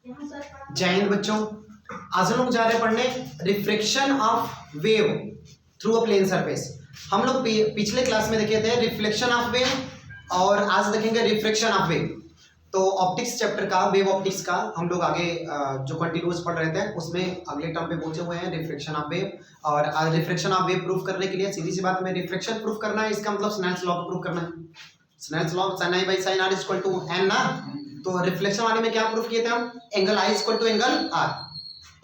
जय हिंद बच्चों, आज हम लोग जा रहे हैं पढ़ने reflection of wave through a plane surface. हम लोग पिछले क्लास में देखे थे रिफ्लेक्शन ऑफ वेव और आज देखेंगे रिफ्रैक्शन ऑफ वेव। तो ऑप्टिक्स चैप्टर का, वेव ऑप्टिक्स का हम लोग आगे जो कंटिन्यूअस पढ़ रहे थे उसमें अगले टर्म पे पहुंचे हुए हैं रिफ्लेक्शन ऑफ वेव। और आज रिफ्लेक्शन ऑफ वेव प्रूफ करने के लिए सीधी सी बात में रिफ्लेक्शन प्रूफ करना है, इसका मतलब स्नेल्स लॉ को प्रूफ करना है। Snell's law sin i by sin r equal to n ना। तो रिफ्लेक्शन वाले में क्या प्रूफ किए थे हम? Angle i equal to angle r,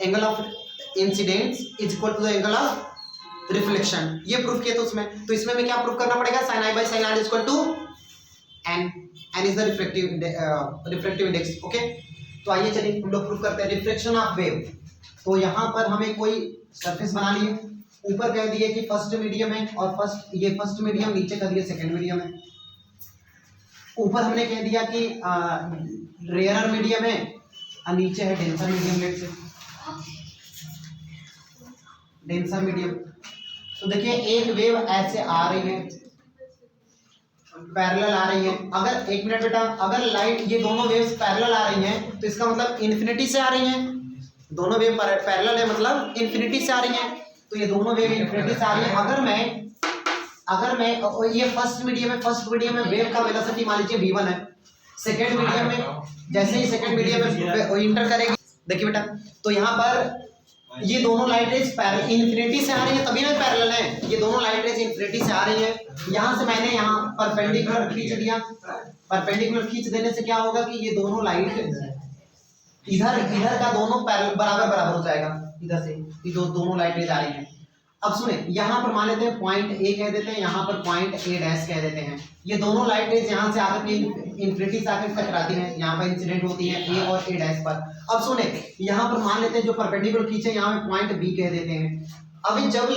angle of incidence is equal to the angle of reflection, ये प्रूफ किए थे उसमें। तो इसमें हमें क्या प्रूफ करना पड़ेगा? sin i by sin r equal to n, n is the refractive index. Okay, तो आइए चलिए हम लोग प्रूफ करते हैं रिफ्लेक्शन ऑफ वेव। तो यहाँ पर हमें कोई सरफेस बना लिए, ऊपर कह दिए कि फर्स्ट मीडियम है और फर्स्ट मीडियम, नीचे कर दिए सेकंड मीडियम है। ऊपर हमने कह दिया कि रेयरर मीडियम है और नीचे है डेंसर मीडियम। लेट से डेंसर मीडियम। तो देखिए एक वेव ऐसे आ रही है, पैरेलल आ रही है। अगर एक मिनट बेटा, अगर लाइट, ये दोनों वेव्स पैरेलल आ रही हैं तो इसका मतलब इन्फिनिटी से आ रही हैं। दोनों वेव पैरेलल है मतलब इन्फिनिटी से आ रही हैं। तो ये दोनों वेव इन्फिनिटी से आ रही है। अगर मैं ये फर्स्ट मीडियम है, फर्स्ट मीडियम में वेव का वेलोसिटी मान लीजिए v1 है। सेकंड मीडियम में जैसे ही सेकंड मीडियम में इंटर करेगी, देखिए बेटा, तो यहाँ पर ये दोनों लाइट रेज इन्फिनिटी से आ रही है, तभी ना पैरेलल है। ये दोनों लाइट रेज इन्फिनिटी से आ रही है। यहाँ से मैंने यहाँ परपेंडिकुलर खींच दिया। परपेंडिकुलर खींच देने से क्या होगा कि ये दोनों लाइट इधर का दोनों बराबर हो जाएगा। इधर से ये दोनों लाइट रेज आ रही है। अब सुने, यहाँ पर मान लेते हैं पॉइंट ए कह देते हैं, यहाँ पर पॉइंट ए डैश कह देते हैं। ये दोनों लाइट रेज यहाँ से आकर के इन्फिनिटी से आकर टकराती हैं, यहाँ पर इंसिडेंट होती है ए और ए डैश पर। अब सुने, यहाँ पर मान लेते हैं जो परपेंडिकुलर खींचे, यहाँ पे पॉइंट बी कह देते हैं। अभी जब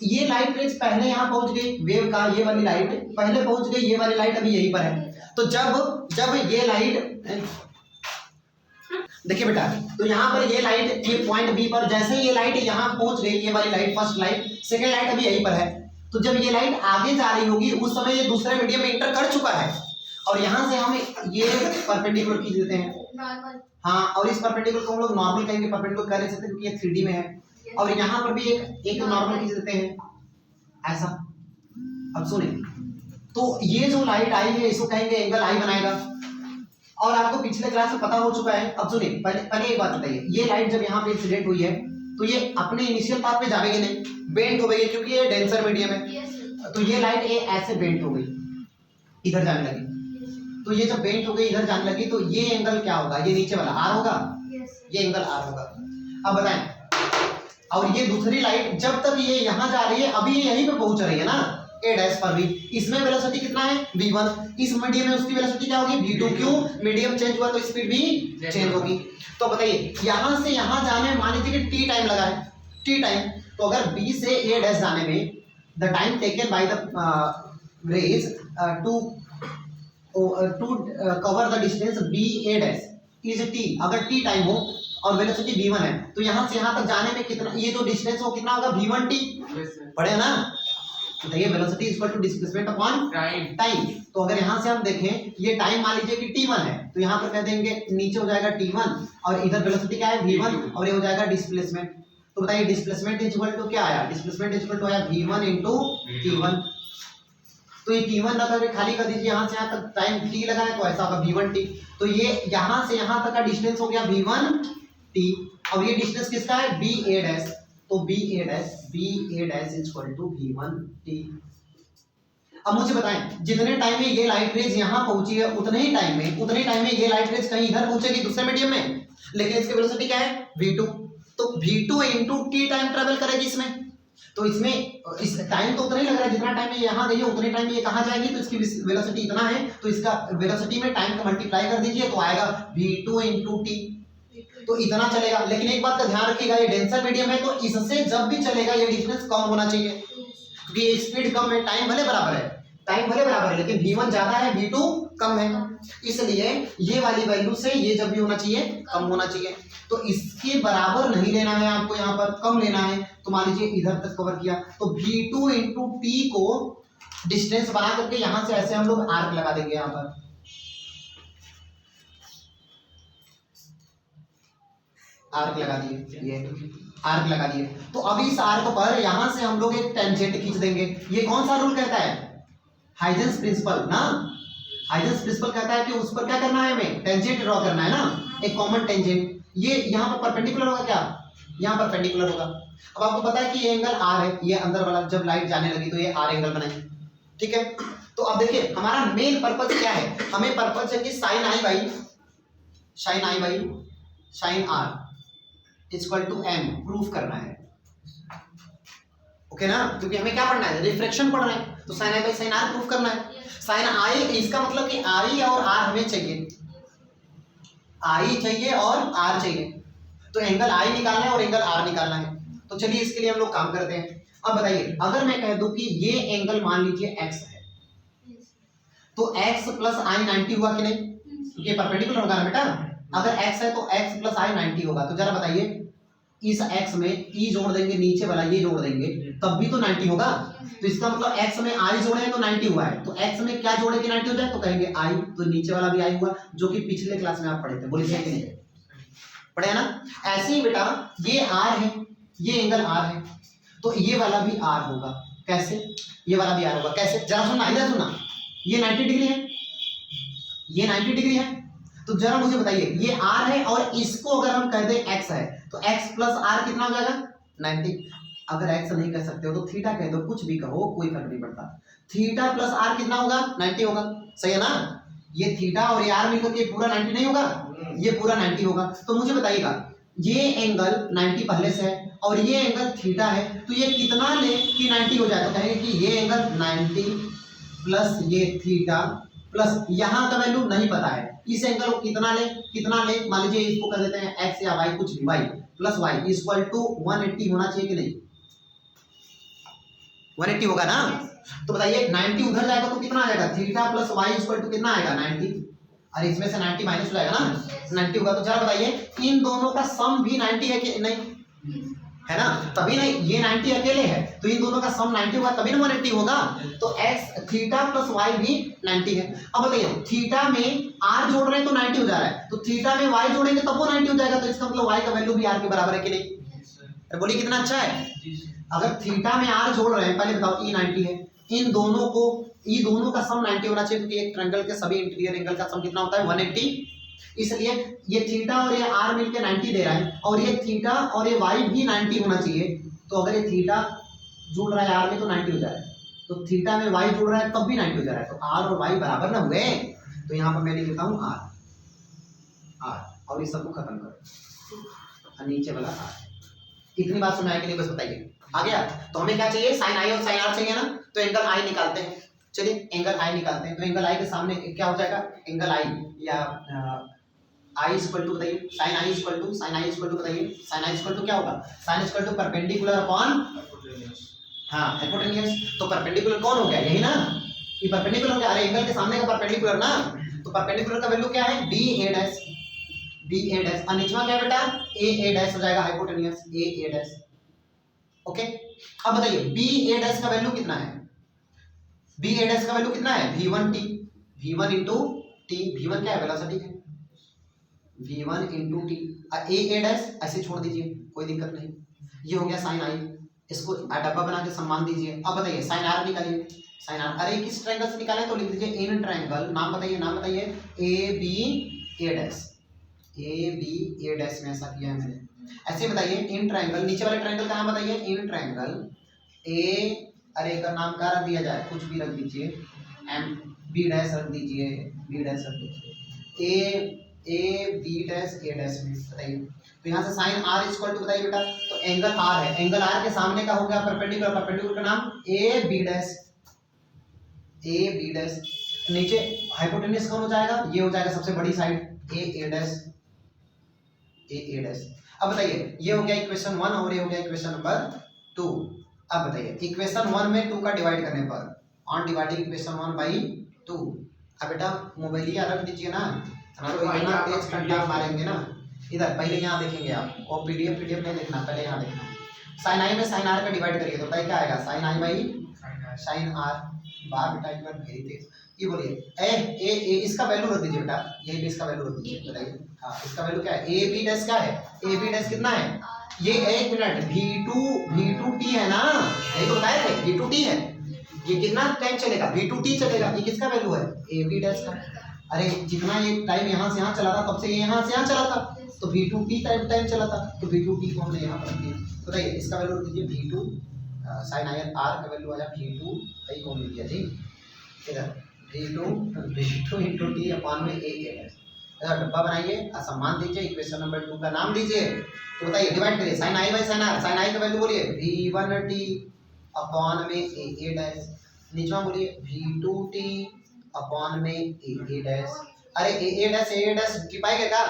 ये लाइट रेज पहले यहाँ पहुंच गई, वेव का ये वाली लाइट पहले पहुंच गई, ये वाली लाइट अभी यहीं पर है। तो जब ये लाइट, देखिए बेटा, तो यहाँ पर ये लाइट, ये पॉइंट बी पर जैसे ये लाइट यहाँ पहुंच गई, ये वाली light first light, second light अभी यहीं पर है। तो जब ये लाइट आगे जा रही होगी उस समय ये दूसरे मीडियम में इंटर कर चुका है और यहाँ से हम ये परपेंडिकुलर खींच देते हैं। हाँ, और इस परपेंडिकुलर को हम लोग नॉर्मल कहेंगे, परपेंडिकुलर कर सकते हैं क्योंकि ये 3D में है। और यहाँ पर भी एक नॉर्मल खींच देते हैं ऐसा। अब सुने, तो ये जो लाइट आई है इसको कहेंगे एंगल आई बनाएगा। और आपको पिछले क्लास में पता हो चुका है। अब सुनिए, पहले एक बात बताइए, ये लाइट जब यहाँ पे इंसिडेंट हुई है तो ये अपने इनिशियल पाथ पे जाएगी नहीं, बेंट हो गई क्योंकि ये डेंसर मीडियम है। तो ये लाइट ये ऐसे बेंट हो गई, इधर जाने लगी। तो ये जब बेंट हो गई, इधर जाने लगी, तो ये एंगल क्या होगा? ये नीचे वाला आर होगा, ये एंगल आर होगा। अब बताएं, और ये दूसरी लाइट जब तक ये यहाँ जा रही है, अभी ये यहीं पे पहुंच रही है ना, ए डैश पर भी, इसमें वेलोसिटी कितना है? v1। इस मीडियम में उसकी वेलोसिटी क्या होगी? v2। क्यों? मीडियम चेंज हुआ तो स्पीड भी चेंज होगी। तो बताइए, यहाँ से यहाँ जाने में मान लीजिए कि t टाइम लगा है, t टाइम। तो अगर b से a डैश जाने में the time taken by the rays to cover the distance b a dash is t, अगर t टाइम हो और वेलोसिटी v1 है, तो यहाँ से यहाँ तक जाने में कितना, ये जो डिस्टेंस हो कितना होगा? v1t। पढ़े ना? तो ये velocity equal to displacement upon time. तो अगर यहाँ से हम देखें, ये टाइम मान लीजिए कि t1 है, तो यहाँ पर कह देंगे नीचे हो जाएगा t1 और इधर वेलोसिटी क्या है? v1, और ये हो जाएगा डिस्प्लेसमेंट। तो बताइए डिस्प्लेसमेंट इक्वल टू क्या आया? डिस्प्लेसमेंट इक्वल टू आया v1 into t1। तो ये t1 ना तो खाली कर दीजिए, यहाँ से यहाँ तक टाइम t लगा है तो ऐसा होगा v1t। तो ये यहाँ से यहाँ तक का डिस्टेंस हो गया v1t। और ये डिस्टेंस किसका है? b a dash. तो b a dash equal to v1t। अब मुझे बताएं, जितने टाइम में ये लाइट रेज यहाँ पहुंची है उतने ही टाइम में ये लाइट रेज कहीं इधर पहुंचेगी दूसरे मीडियम में, लेकिन इसकी वेलोसिटी क्या है? v2। तो v2 into t time travel करेगी इसमें। तो इसमें इस टाइम तो उतना ही लग रहा है, जितना टाइम में यहाँ गई है उतने टाइम में ये कहाँ जाएगी, तो इसकी वेलोसिटी इतना है, तो इसका वेलोसिटी में टाइम का मल्टीप्लाई कर दीजिए तो आएगा v2 into t। तो इतना चलेगा। लेकिन एक बात का ध्यान रखिएगा, ये डेंसर मीडियम है तो इससे जब भी चलेगा ये डिस्टेंस कम होना चाहिए, क्योंकि ये स्पीड कम है, टाइम भले बराबर है, लेकिन v1 ज्यादा है, v2 कम है, इसलिए ये वाली वैल्यू से ये जब भी होना चाहिए कम होना चाहिए। तो इसके बराबर नहीं लेना है आपको, यहाँ पर कम लेना है। तो मान लीजिए इधर तक कवर किया, तो v2 into t को डिस्टेंस बना करके यहाँ से ऐसे हम लोग आर्क लगा देंगे यहाँ पर। आर्क लगा दिए, ये आर्क लगा दिए। तो अभी इस आर्क पर यहां से हम लोग एक टेंजेंट खींच देंगे। ये कौन सा रूल कहता है? हाइजेंस प्रिंसिपल ना। हाइजेंस प्रिंसिपल कहता है कि उस पर क्या करना है, हमें टेंजेंट ड्रॉ करना है ना, एक कॉमन टेंजेंट। ये यहाँ पर परपेंडिकुलर होगा क्या? यहाँ पर परपेंडिकुलर होगा। अब आपको पता है कि ये एंगल आर है, ये अंदर वाला जब लाइट जाने लगी तो ये आर एंगल बनाई, ठीक है। तो अब देखिए हमारा मेन पर्पज क्या है, हमें पर्पज है कि sine I by sine r equal to m proof करना है, ओके ना, क्योंकि हमें क्या पढ़ना है, रिफ्रैक्शन पढ़ना है। तो sine I by sine r proof करना है। साइन आई, इसका मतलब कि आई और आर हमें चाहिए, आई चाहिए और आर चाहिए। तो एंगल आई निकालना है और एंगल आर निकालना है। तो चलिए इसके लिए हम लोग काम करते हैं। अब बताइए, अगर मैं कह दूं कि ये एंगल मान लीजिए x है, तो x प्लस आई 90 हुआ कि नहीं? क्योंकि परपेंडिकुलर होगा ना बेटा। अगर x है तो x प्लस आई 90 होगा। तो जरा बताइए, इस x में e जोड़ देंगे, नीचे वाला ये जोड़ देंगे, तब भी तो 90 होगा। तो इसका मतलब x में i जोड़े हैं तो 90 हुआ है। तो x में क्या जोड़े कि 90 हो जाए? तो कहेंगे i, तो नीचे वाला भी i हुआ, जो कि पिछले क्लास में आप पढ़े थे। बोलिए कि नहीं पढ़े है ना? ऐसे ही बेटा ये r है, ये एंगल r है, तो ये वाला भी r होगा। कैसे? ये वाला भी r होगा। कैसे? जरा सुनना, इधर सुनना। ये 90 डिग्री है, ये 90 डिग्री है। तो जरा मुझे बताइए, ये r है और इसको अगर हम कह दें x है, तो x प्लस r कितना हो जाएगा? 90। अगर x नहीं कह सकते हो तो थीटा कह दो, कुछ भी कहो, कोई फर्क नहीं पड़ता। थीटा प्लस r कितना होगा? 90 होगा। सही है ना? ये थीटा और ये r मिलकर के पूरा 90 नहीं होगा, ये पूरा 90 होगा। तो मुझे बताइएगा, ये एंगल 90 पहले से है और ये एंगल थीटा है, तो ये कितना ले कि 90 हो जाए? तो कहेंगे कि ये एंगल 90 प्लस ये थीटा प्लस यहाँ का वैल्यू नहीं पता है, इस एंगल को कितना ले, मान लीजिए इसको कर देते हैं x या y, कुछ भी, y plus y equal to 180 होना चाहिए कि नहीं? 180 होगा ना? तो बताइए 90 उधर जाएगा तो कितना आ जाएगा? Theta plus y equal to कितना आएगा? 90। और इसमें से 90 माइनस हो जाएगा ना, 90 होगा। तो जरा बताइए, इन दोनों का सम भी 90 है कि नहीं? है ना? तभी नहीं, ये 90 अकेले है, तो इन दोनों का सम 90 होगा, तभी ना 180 होगा। तो x थीटा प्लस y भी 90 है। अब बताइए, थीटा में r जोड़ रहे हैं तो 90 हो जा रहा है, तो थीटा में y जोड़ेंगे तब वो 90 हो जाएगा। तो इसका मतलब y का वैल्यू भी r के बराबर है कि नहीं? अरे बोलिए कितना अच्छा है। अगर थीटा में r जोड़ रहे हैं, पहले बताओ e 90 है, इन दोनों को, ये दोनों का सम 90 होना चाहिए, क्योंकि एक ट्रायंगल के सभी इंटीरियर एंगल का सम कितना होता है? 180। इसलिए ये थीटा और ये r मिलके 90 दे रहा है, और ये थीटा और ये y भी 90 होना चाहिए। तो अगर ये थीटा जुड़ रहा है r में तो 90 हो जा रहा है, तो थीटा में y जुड़ रहा है तब भी 90 हो जा रहा है। तो r और y बराबर ना हुए। तो यहाँ पर मैं लिख देता हूँ r, और इस सबको खत्म करो, और नीचे वाला r। इतनी बात सुनाया कि नहीं, बस बताइए आ गया। तो हमें क्या चाहिए? साइन आई और साइन आर चाहिए ना, तो एंगल आई निकालते हैं। चलिए एंगल आई निकालते हैं। तो एंगल आई के सामने क्या हो जाएगा? एंगल आई या आई इक्वल टू, बताइए साइन आई इक्वल टू, बताइए साइन आई इक्वल टू क्या होगा? Sine equal to perpendicular upon, हाँ हाइपोटेन्यूज। तो परपेंडिकुलर कौन हो गया? यही ना, ये परपेंडिकुलर हो गया। अरे एंगल के सामने का परपेंडिकुलर ना, तो परपेंडिकुलर का वैल्यू क्या है? बी ए डैश, और निचवा क्या है बेटा? ए डैश हो जाएगा, हाइपोटेन्यूज ए डैश। ओके, अब बताइए बी ए डैश का वैल्यू कितना है? बी ए डैश का वैल्यू कितना है? v1 t, v1 into T. v1 क्या है? वेलोसिटी है, v1 इंटू टी। ए डैश ऐसे छोड़ दीजिए, कोई दिक्कत नहीं। ये हो गया साइन आई, इसको डब्बा बना के सम्मान दीजिए। अब बताइए साइन आर निकालिए। साइन आर, अरे किस ट्रायंगल से निकाले? तो लिख दीजिए इन ट्रायंगल, नाम बताइए, A B A dash, A B A dash में ऐसा किया है मैंने। ऐसे बताइए इन ट्रायंगल, नीचे वाले ट्रायंगल का नाम बताइए। इन ट्रायंगल ए, अरे का नाम क्या रख दिया जाए? कुछ भी रख दीजिए, एम बी डैश रख दीजिए, बी डैश रख दीजिए, A B dash A dash में। बताइए, तो यहाँ से साइन आर इक्वल टू, बताइए बेटा, तो एंगल आर है, एंगल आर के सामने का हो गया परपेंडिकुलर, परपेंडिकुलर का नाम ए बी डैश, नीचे हाइपोटेन्यूज कौन हो जाएगा? ये हो जाएगा सबसे बड़ी साइड ए डैश। अब बताइए, ये हो गया इक्वेशन 1 और ये हो गया इक्वेशन नंबर 2। अब बताइए इक्वेशन 1 में 2 का डिवाइड करने पर, ऑन डिवाइडिंग इक्वेशन 1 बाई 2। अब बेटा मोबाइल रख दीजिए ना, तो इतना तेज कंटेंट मारेंगे ना। इधर पहले यहाँ देखेंगे आप, और पीडीएफ नहीं देखना, पहले यहाँ देखना। साइन आई में साइन आर का डिवाइड करिए तो बताइए क्या आएगा? Sine I by sine R. बार बेटा एक बार भेज दे। ये बोलिए ए इसका वैल्यू रख दीजिए बेटा, यही पे इसका वैल्यू रख दीजिए। बताइए हाँ इसका वैल्यू क्या है, ए बी डैश क्या है, ए बी डैश कितना है, ये एक मिनट V2 T है ना, यही तो बताए थे V2 T है, ये कितना टाइम चलेगा, V2 T चलेगा, ये किसका वैल्यू है, ए बी डैश का। अरे जितना ये टाइम यहाँ से यहाँ चला था तब से ये यहाँ से यहाँ चला था, तो V2T टाइम चला था, तो V2T को हमने यहाँ पर दिया। बताइए इसका वैल्यू दीजिए V2 साइन आई आर का वैल्यू आया V2 आई को मिल गया जी, इधर V2 इंटू टी अपॉन में ए है। डब्बा बनाइए, सम्मान दीजिए, इक्वेशन नंबर 2 का नाम दीजिए। तो बताइए डिवाइड करिए sine I by sine R, sine I का वैल्यू बोलिए V1T अपॉन में ए डैश, नीचे में बोलिए V2T अपॉन में ए डैश। अरे ए डैश टी पाएगा क्या,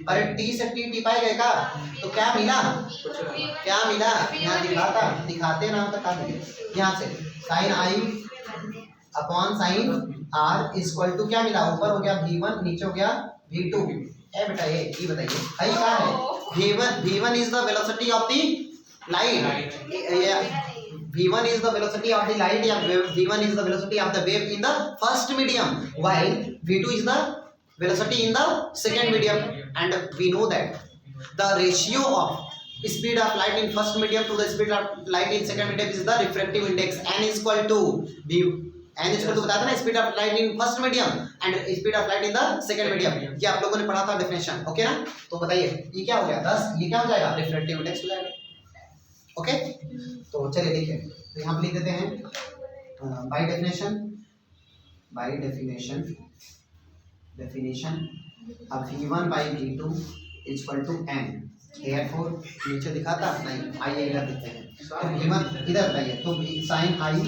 अरे टी से टी पाएगा क्या, तो क्या मिला, यहाँ दिखाते ना तो क्या मिले, यहाँ से sine i upon sine r equal to क्या मिला, ऊपर हो गया V1 नीचे हो गया V2। ए बेटा ये बताइए सही क्या है, V1 is the velocity of the light, V1 is the velocity of the light या V1 is the velocity of the wave in the first medium, while V2 is the velocity in the second medium, and we know that the ratio of speed of light in first medium to the speed of light in second medium is the refractive index, n is equal to v, n is equal to बताया था ना speed of light in first medium and speed of light in the second medium, ये आप लोगों ने पढ़ा था definition, okay ना। तो बताइए ये क्या हो गया 10, ये क्या हो जाएगा रिफ्रैक्टिव इंडेक्स हो जाएगा, ओके। तो चलिए देखिए, तो यहाँ पे लिख देते हैं बाय डेफिनेशन अब V1 by V2 equal to n, therefore नीचे दिखाता नहीं, आइए इधर देखते हैं, तो V1 इधर बताइए, तो sine I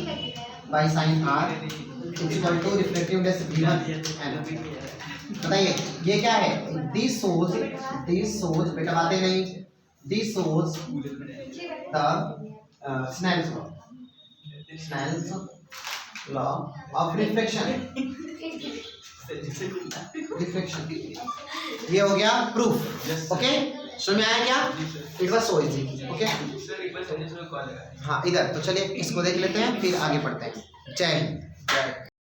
by sine r equal to reflective index V1 n। बताइए ये क्या है, दिस सोज बेटा बातें नहीं, this shows the Snell's law of reflection, ये हो गया प्रूफ, ओके। समझ में आया क्या, it was so easy, okay. हाँ इधर, तो चलिए इसको देख लेते हैं फिर आगे पढ़ते हैं। जय हिंद।